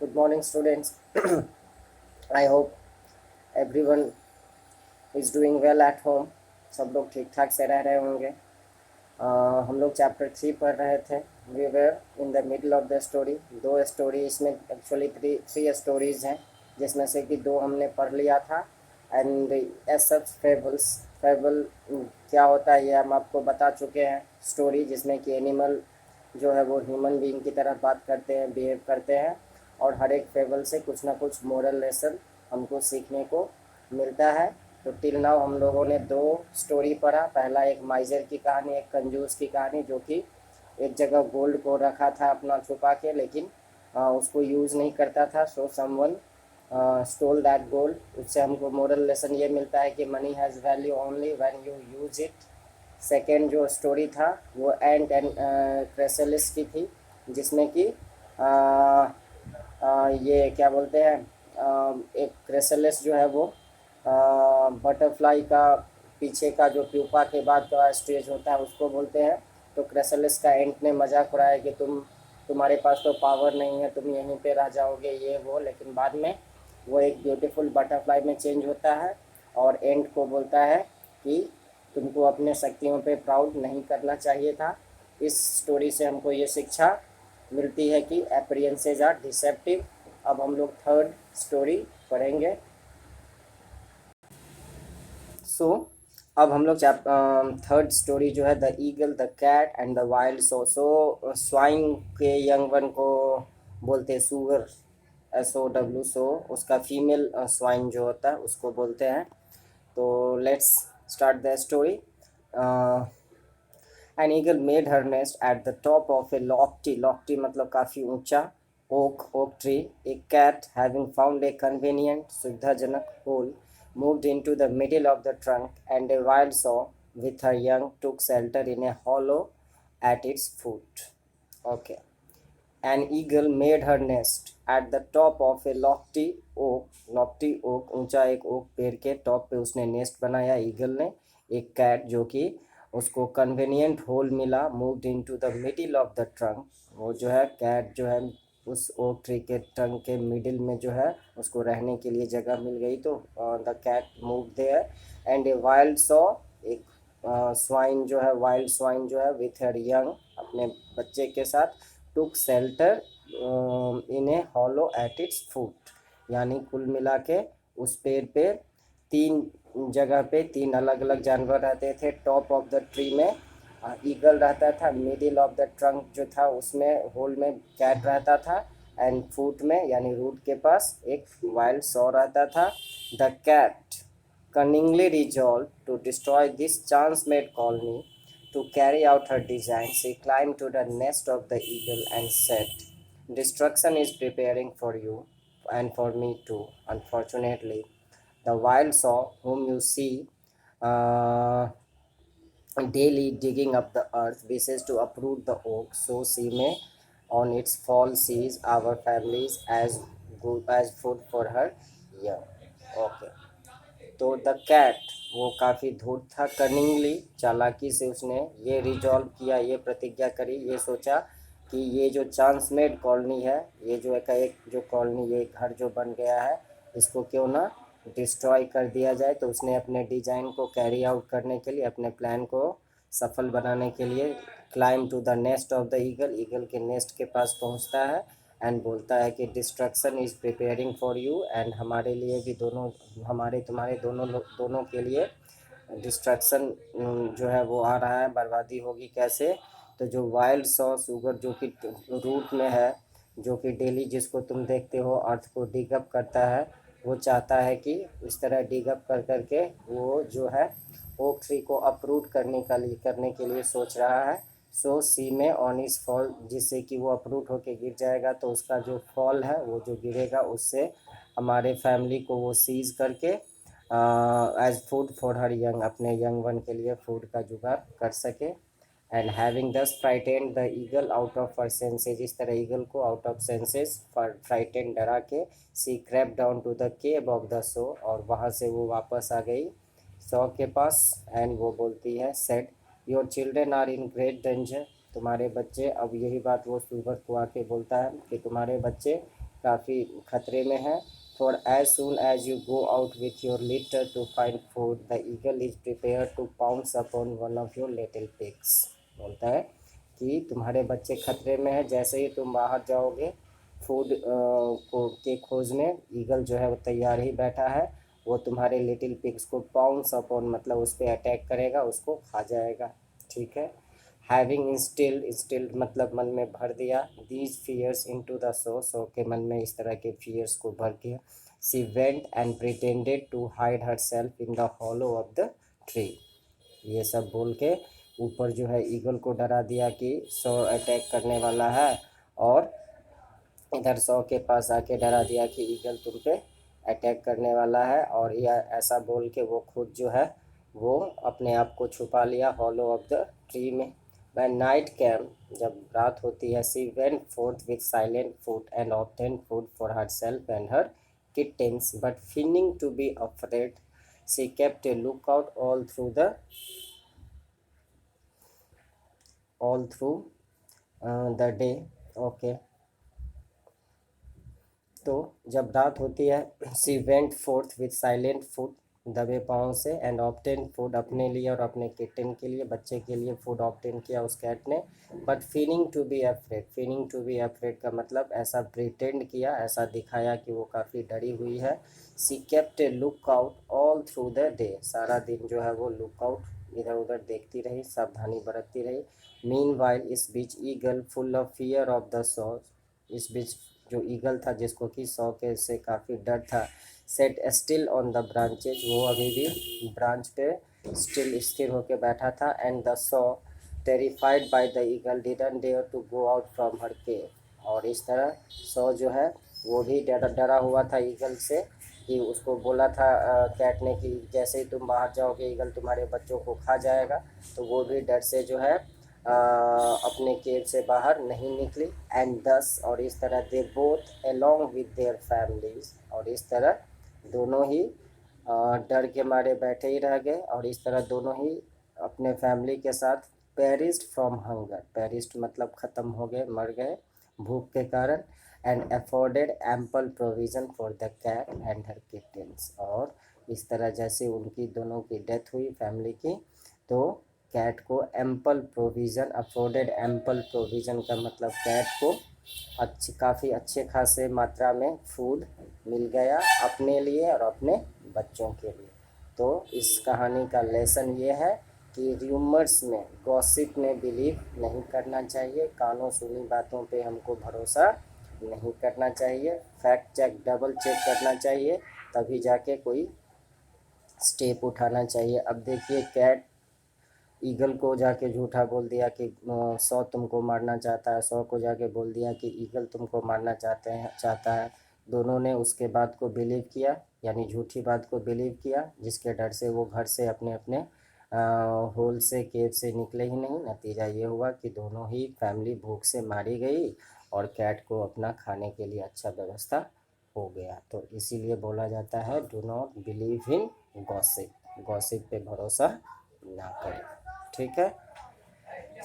Good morning, students. I hope everyone is doing well at home. सब लोग ठीक ठाक से रह रहे होंगे। हम लोग चैप्टर 3 पढ़ रहे थे। We were in the middle of the story. दो स्टोरी इसमें एक्चुअली थ्री स्टोरीज हैं, जिसमें से कि दो हमने पढ़ लिया था। एंड एज सच फेबल क्या होता है ये हम आपको बता चुके हैं। स्टोरी जिसमें कि एनिमल जो है वो ह्यूमन बीइंग की तरह बात करते हैं, बिहेव करते हैं, और हर एक फेबल से कुछ ना कुछ मोरल लेसन हमको सीखने को मिलता है। तो टिल नाउ हम लोगों ने दो स्टोरी पढ़ा। पहला एक माइजर की कहानी, एक कंजूस की कहानी, जो कि एक जगह गोल्ड को रखा था अपना छुपा के, लेकिन उसको यूज़ नहीं करता था। So someone stole that gold. उससे हमको मोरल लेसन ये मिलता है कि money has value only when you use it. Second जो स्टोरी था वो एंट एंड क्रेसेलिस की थी, जिसमें कि ये क्या बोलते हैं, एक क्रेसेलिस जो है वो बटरफ्लाई का पीछे का जो प्यूपा के बाद का स्टेज होता है उसको बोलते हैं। तो क्रेसेलिस का एंट ने मजाक उड़ाया कि तुम्हारे पास तो पावर नहीं है, तुम यहीं पे रह जाओगे, ये वो। लेकिन बाद में वो एक ब्यूटीफुल बटरफ्लाई में चेंज होता है और एंट को बोलता है कि तुमको अपने शक्तियों पे प्राउड नहीं करना चाहिए था। इस स्टोरी से हमको ये शिक्षा मिलती है कि अपीयरेंसेस आर डिसेप्टिव। अब हम लोग थर्ड स्टोरी पढ़ेंगे। सो अब हम लोग थर्ड स्टोरी जो है the eagle the cat and the wild sow. Swine के यंग वन को बोलते हैं सूअर, SOW। सो उसका फीमेल स्वाइन जो होता है उसको बोलते हैं। तो let's start the story. An eagle made her nest at the top of a lofty मतलब काफ़ी ऊंचा oak tree. A cat, having found a convenient सुविधाजनक hole, moved into the middle of the trunk, and a wild sow with her young took shelter in a hollow at its foot. Okay. An eagle made her nest at the top of a lofty oak, ऊंचा एक okay पेड़ के top पे उसने nest बनाया eagle ने। एक cat जो कि उसको कन्वेनियंट होल मिला, moved into the middle of the trunk. वो जो है कैट जो है उस ओक ट्री के ट्रंक के मिडिल में जो है उसको रहने के लिए जगह मिल गई। तो the cat move there and a wild sow, एक स्वाइन जो है, वाइल्ड स्वाइन जो है विथ हर यंग, अपने बच्चे के साथ, took shelter in a hollow at its foot. यानी कुल मिला के उस पेड़ पे तीन जगह पे तीन अलग अलग जानवर रहते थे। टॉप ऑफ द ट्री में ईगल रहता था, मिडिल ऑफ द ट्रंक जो था उसमें होल में कैट रहता था, एंड फुट में यानी रूट के पास एक वाइल्ड सॉ रहता था। The cat cunningly resolved to destroy this chance-made colony. To carry out her design, she climbed to the nest of the eagle and said, "Destruction is preparing for you and for me too. Unfortunately, the wild sow, whom you see uh, daily digging up the earth, wishes to uproot the oak, so she may on its fall seize our families as good as food for her young." Okay. तो the cat, वो काफ़ी धूर्त था, cunningly, चालाकी से उसने ये resolve किया, ये प्रतिज्ञा करी, ये सोचा कि ये जो चांस मेड कॉलोनी है, ये जो एक जो कॉलोनी, ये घर जो बन गया है, इसको क्यों ना डिस्ट्रॉय कर दिया जाए। तो उसने अपने डिज़ाइन को कैरी आउट करने के लिए, अपने प्लान को सफल बनाने के लिए, climb to the nest of the eagle, eagle के नेस्ट के पास पहुंचता है, एंड बोलता है कि destruction is preparing for you, and हमारे लिए भी, दोनों हमारे तुम्हारे दोनों के लिए डिस्ट्रक्शन जो है वो आ रहा है, बर्बादी होगी कैसे। तो जो वाइल्ड सॉ शुगर जो कि रूट में है, जो कि डेली जिसको तुम देखते हो अर्थ को डिगअप करता है, वो चाहता है कि इस तरह डिगअप कर करके वो जो है ओक ट्री को अपरूट करने के लिए सोच रहा है। सो सी में ऑन इज फॉल, जिससे कि वो अपरूट होके गिर जाएगा। तो उसका जो फॉल है, वो जो गिरेगा, उससे हमारे फैमिली को वो सीज करके as food for her young, अपने यंग वन के लिए फूड का जुगाड़ कर सके। And having thus frightened the eagle out of her senses, इस तरह ईगल को आउट ऑफ सेंसेस फ्राइटेंड, डरा के, she crept down to the cave of the sow, और वहाँ से वो वापस आ गई सौ के पास। एंड वो बोलती है, said your children are in great danger, तुम्हारे बच्चे, अब यही बात वो सुगर को आके बोलता है कि तुम्हारे बच्चे काफ़ी खतरे में है। For as soon as you go out with your litter to find food the eagle is prepare to pounce upon one of your little pigs. बोलता है कि तुम्हारे बच्चे खतरे में है, जैसे ही तुम बाहर जाओगे फूड को के खोज में, ईगल जो है वो तैयार ही बैठा है, वो तुम्हारे लिटिल पिग्स को पाउंस अपॉन मतलब उस पर अटैक करेगा, उसको खा जाएगा। ठीक है। हैविंग इंस्टिल्ड मतलब मन में भर दिया, these fears into the so के मन में इस तरह के फियर्स को भर के, she went and pretended to hide herself in the hollow of the tree. ये सब बोल के ऊपर जो है ईगल को डरा दिया कि सो अटैक करने वाला है, और इधर सौ के पास आके डरा दिया कि ईगल तुम पे अटैक करने वाला है, और यह ऐसा बोल के वो खुद जो है वो अपने आप को छुपा लिया हॉलो ऑफ द ट्री में। When night came, जब रात होती है, she went forth with silent foot and obtained food for herself and her kittens, but feigning to be afraid, she kept a lookout all through the day. Okay. तो जब रात होती है, she went forth with silent foot, दबे पाँव से, and obtain food, अपने लिए और अपने किटन के लिए, बच्चे के लिए फूड ऑप्टेन किया उस कैट ने। But feeling to be afraid, feeling to be afraid का मतलब ऐसा प्रिटेंड किया, ऐसा दिखाया कि वो काफ़ी डरी हुई है। She kept a lookout all through the day, सारा दिन जो है वो लुक आउट इधर उधर देखती रही, सावधानी बरतती रही। मीन वाइल, इस बीच eagle full of fear of the sow, इस बीच जो ईगल था जिसको कि सौ के से काफ़ी डर था, set still on the branches, वो अभी भी ब्रांच पे स्टिल स्थिर होकर बैठा था। And the sow terrified by the eagle didn't dare to go out from her cave, और इस तरह सौ जो है वो भी डरा हुआ था ईगल से, कि उसको बोला था कैट ने कि जैसे ही तुम बाहर जाओगे ईगल तुम्हारे बच्चों को खा जाएगा, तो वो भी डर से जो है अपने केव से बाहर नहीं निकली। एंड दस, और इस तरह they both along with their families, और इस तरह दोनों ही डर के मारे बैठे ही रह गए, और इस तरह दोनों ही अपने फैमिली के साथ पेरिस्ड फ्रॉम हंगर, पेरिस्ड मतलब ख़त्म हो गए, मर गए भूख के कारण। And afforded ample provision for the cat and her kittens, और इस तरह जैसे उनकी दोनों की डेथ हुई फैमिली की, तो कैट को ample provision, afforded ample provision का मतलब कैट को काफ़ी अच्छे खासे मात्रा में फूड मिल गया अपने लिए और अपने बच्चों के लिए। तो इस कहानी का लेसन ये है कि र्यूमर्स में, गॉसिप में बिलीव नहीं करना चाहिए, कानों सुनी बातों पे हमको भरोसा नहीं करना चाहिए, फैक्ट चेक डबल चेक करना चाहिए, तभी जाके कोई स्टेप उठाना चाहिए। अब देखिए कैट ईगल को जाके झूठा बोल दिया कि सौ तुमको मारना चाहता है, सौ को जाके बोल दिया कि ईगल तुमको मारना चाहता है। दोनों ने उसके बात को बिलीव किया, यानी झूठी बात को बिलीव किया, जिसके डर से वो घर से अपने अपने होल से, केव से निकले ही नहीं। नतीजा ये हुआ कि दोनों ही फैमिली भूख से मारी गई, और कैट को अपना खाने के लिए अच्छा व्यवस्था हो गया। तो इसीलिए बोला जाता है do not believe in gossip, gossip पे भरोसा ना करें। ठीक है।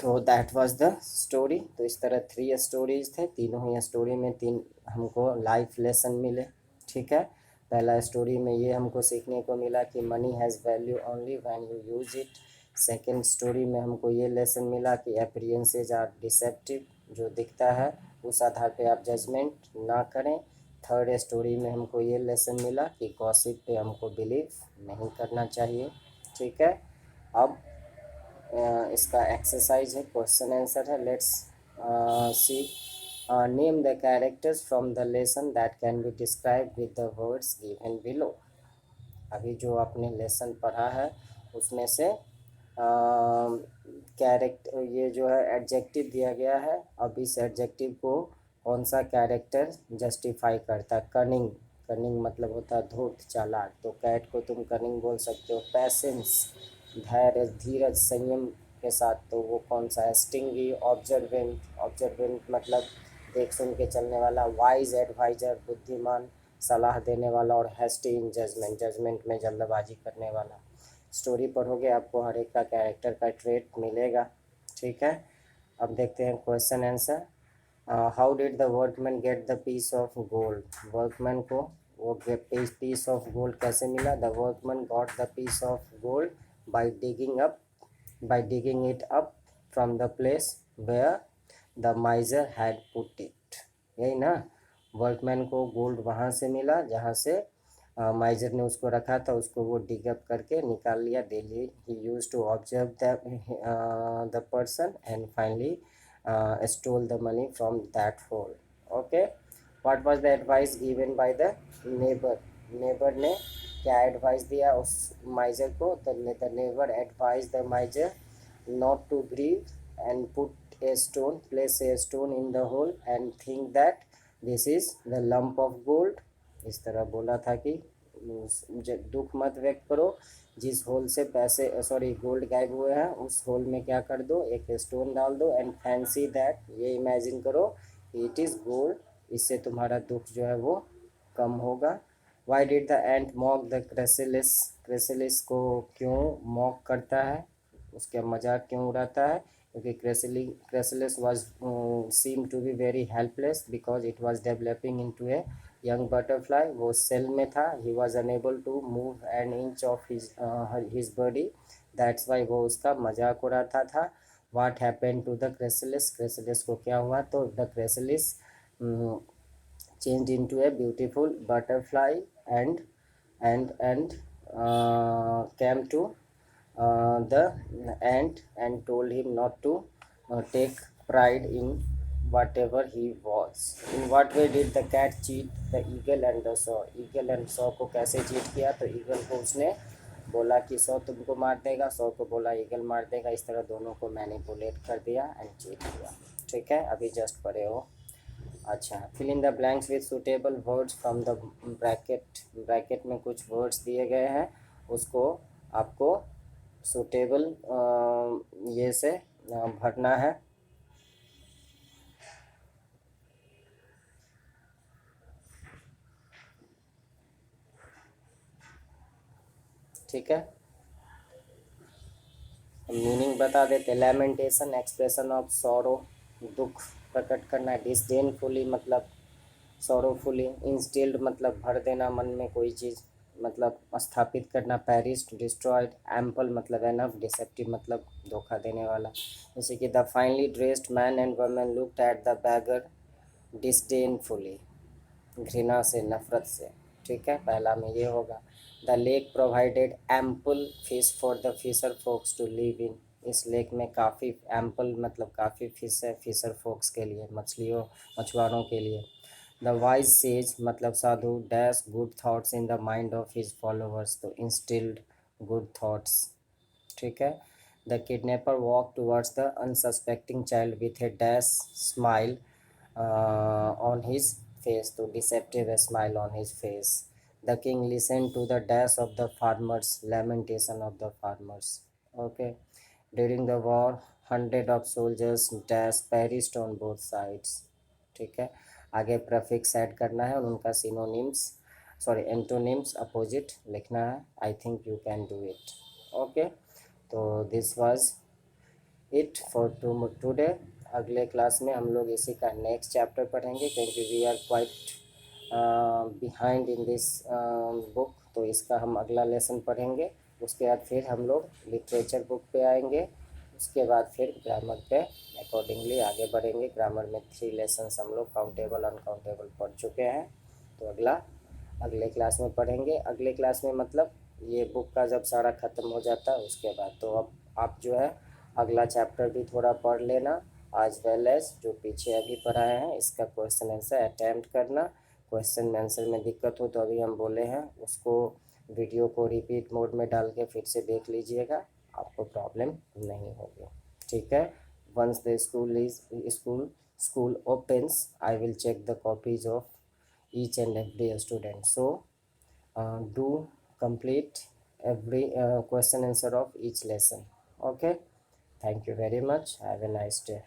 तो दैट वाज द स्टोरी। तो इस तरह 3 स्टोरीज थे, तीनों ही स्टोरी में 3 हमको लाइफ लेसन मिले। ठीक है। पहला स्टोरी में ये हमको सीखने को मिला कि money has value only when you use it. Second story में हमको ये लेसन मिला कि अपीयरेंसेस आर डिसेप्टिव, जो दिखता है उस आधार पे आप जजमेंट ना करें। थर्ड स्टोरी में हमको ये लेसन मिला कि गॉसिप पे हमको बिलीव नहीं करना चाहिए। ठीक है। अब इसका एक्सरसाइज है, क्वेश्चन आंसर है। Let's see, name the characters from the lesson that can be describe with the words given below. अभी जो आपने लेसन पढ़ा है उसमें से कैरेक्टर, ये जो है एडजेक्टिव दिया गया है, अब इस एडजेक्टिव को कौन सा कैरेक्टर जस्टिफाई करता है। कनिंग, कनिंग मतलब होता है धूर्त, चालाक, तो कैट को तुम कनिंग बोल सकते हो। पैसेंस, धैर्य, धीरज, संयम के साथ, तो वो कौन सा है। स्टिंगी, ऑब्जर्वेंट, ऑब्जर्वेंट मतलब देख सुन के चलने वाला। वाइज, एडवाइजर, बुद्धिमान, सलाह देने वाला। और हैस्टी इन जजमेंट, जजमेंट में जल्दबाजी करने वाला। स्टोरी पढ़ोगे आपको हर एक का कैरेक्टर का ट्रेट मिलेगा। ठीक है। अब देखते हैं question answer. How did the workman get the piece of gold, workman को वो पीस ऑफ गोल्ड कैसे मिला? The workman got the piece of gold by digging it up from the place where the miser had put it. यही ना, workman को gold वहाँ से मिला जहाँ से माइजर ने उसको रखा था, उसको वो डिग अप करके निकाल लिया। Daily he use to observe the person and finally stole the money from that hole. Okay, what was the advice given by the neighbor? Neighbour ने क्या एडवाइस दिया उस माइजर को? The neighbour advise the माइजर not to grieve and place a stone in the hole and think that this is the lump of gold. इस तरह बोला था कि दुख मत व्यक्त करो, जिस होल से पैसे गोल्ड गायब हुए हैं उस होल में क्या कर दो, एक स्टोन डाल दो एंड फैंसी दैट, ये इमेजिन करो इट इज़ गोल्ड, इससे तुम्हारा दुख जो है वो कम होगा। Why did the ant mock the chrysalis, chrysalis को क्यों मॉक करता है, उसका मजाक क्यों उड़ाता है? क्योंकि chrysalis was seem to be very helpless because it was developing into a young butterfly, वो सेल में था, he was unable to move an inch of his body, that's why वो उसका मजाक उड़ाता था। What happen to the chrysalis, chrysalis को क्या हुआ? तो the chrysalis changed into a beautiful butterfly and came to the ant and told him not to take pride in whatever he was. In what way did the cat cheat the eagle and the saw? eagle and saw को कैसे cheat किया? तो eagle को उसने बोला कि सौ तुमको मार देगा, सौ को बोला ईगल मार देगा, इस तरह दोनों को मैनिपुलेट कर दिया एंड चीट किया। ठीक है, अभी जस्ट पढ़े हो। अच्छा, fill in the blanks with suitable words from the bracket, bracket में कुछ वर्ड्स दिए गए हैं, उसको आपको सूटेबल ये से भरना है। ठीक है, मीनिंग बता देते। लैमेंटेशन एक्सप्रेशन ऑफ सॉरो, दुख प्रकट करना। डिसडेनफुली मतलब सॉरोफुली। इंस्टिल्ड मतलब भर देना मन में कोई चीज़, मतलब स्थापित करना। Perished destroyed. एम्पल मतलब एनफ। डिसेप्टिव मतलब धोखा देने वाला। जैसे कि the finely dressed man and women looked at the beggar disdainfully, घृणा से, नफरत से। ठीक है, पहला में ये होगा। The lake provided ample fish for the fisher folks to live in, इस लेक में काफ़ी, एम्पल मतलब काफ़ी फिश है फिशर फोक्स के लिए, मछलियों मछुआरों के लिए। द वाइज सेज मतलब साधु dash good thoughts in the mind of his followers, तो इंस्टिल्ड गुड थाट्स। ठीक है। The kidnapper walk towards the unsuspecting child with a dash smile on his face, to deceptive a smile on his face. The king listened to the dash of the farmers, lamentation of the farmers. Okay. During the war, hundred of soldiers dash perished on both sides. ठीक है, आगे prefix add करना है और उनका synonyms antonyms opposite लिखना है। I think you can do it. Okay, तो this was it for today. अगले क्लास में हम लोग इसी का नेक्स्ट चैप्टर पढ़ेंगे, क्योंकि we are quite behind in this book, तो इसका हम अगला लेसन पढ़ेंगे। उसके बाद फिर हम लोग लिटरेचर बुक पे आएंगे, उसके बाद फिर ग्रामर पे अकॉर्डिंगली आगे बढ़ेंगे। ग्रामर में 3 लेसन्स हम लोग काउंटेबल अनकाउंटेबल पढ़ चुके हैं, तो अगले क्लास में पढ़ेंगे। अगले क्लास में मतलब ये बुक का जब सारा ख़त्म हो जाता है उसके बाद, तो अब आप जो है अगला चैप्टर भी थोड़ा पढ़ लेना, आज वेल एज जो पीछे अभी पढ़ाए हैं इसका क्वेश्चन आंसर अटैम्प्ट करना। क्वेश्चन आंसर में दिक्कत हो तो अभी हम बोले हैं उसको वीडियो को रिपीट मोड में डाल के फिर से देख लीजिएगा, आपको प्रॉब्लम नहीं होगी। ठीक है, once the school opens, I will check the copies of each and every student. So do complete every question answer of each lesson. Okay, thank you very much. Have a nice day.